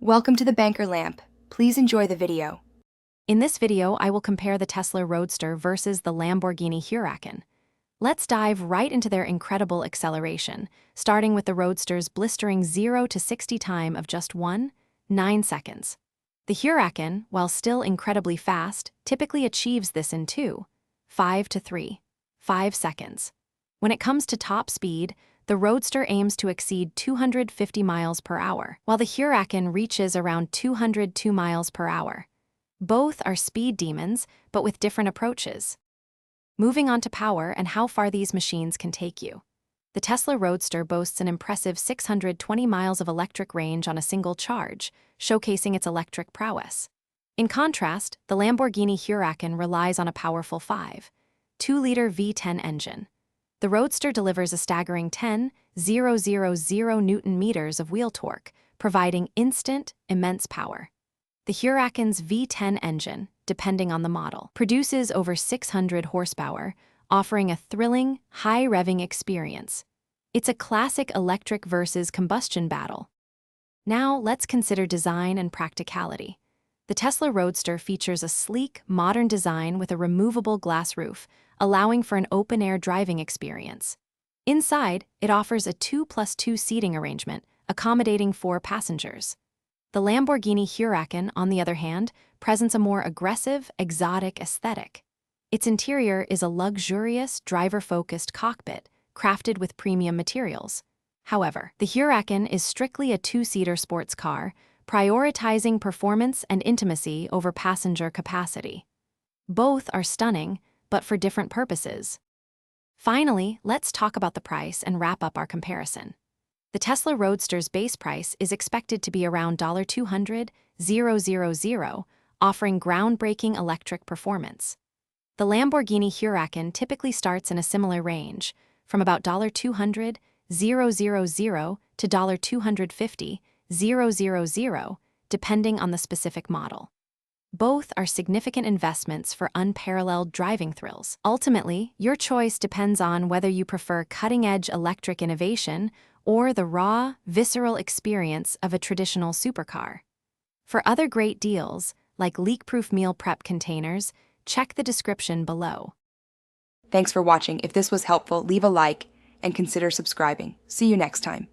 Welcome to the Banker Lamp. Please enjoy the video. In this video, I will compare the Tesla Roadster versus the Lamborghini Huracan. Let's dive right into their incredible acceleration, starting with the Roadster's blistering 0 to 60 time of just 9 seconds. The Huracan, while still incredibly fast, typically achieves this in 5 to 5 seconds. When it comes to top speed, the Roadster aims to exceed 250 miles per hour, while the Huracan reaches around 202 miles per hour. Both are speed demons, but with different approaches. Moving on to power and how far these machines can take you. The Tesla Roadster boasts an impressive 620 miles of electric range on a single charge, showcasing its electric prowess. In contrast, the Lamborghini Huracan relies on a powerful 5.2-liter V10 engine. The Roadster delivers a staggering 10,000 Newton-meters of wheel torque, providing instant, immense power. The Huracan's V10 engine, depending on the model, produces over 600 horsepower, offering a thrilling, high-revving experience. It's a classic electric versus combustion battle. Now, let's consider design and practicality. The Tesla Roadster features a sleek, modern design with a removable glass roof, allowing for an open-air driving experience. Inside, it offers a 2+2 seating arrangement, accommodating 4 passengers. The Lamborghini Huracan, on the other hand, presents a more aggressive, exotic aesthetic. Its interior is a luxurious, driver-focused cockpit, crafted with premium materials. However, the Huracan is strictly a 2-seater sports car, prioritizing performance and intimacy over passenger capacity. Both are stunning, but for different purposes. Finally, let's talk about the price and wrap up our comparison. The Tesla Roadster's base price is expected to be around $200,000, offering groundbreaking electric performance. The Lamborghini Huracan typically starts in a similar range, from about $200,000 to $250,000, depending on the specific model. Both are significant investments for unparalleled driving thrills. Ultimately, your choice depends on whether you prefer cutting-edge electric innovation or the raw, visceral experience of a traditional supercar. For other great deals, like leak-proof meal prep containers, check the description below. Thanks for watching. If this was helpful, leave a like and consider subscribing. See you next time.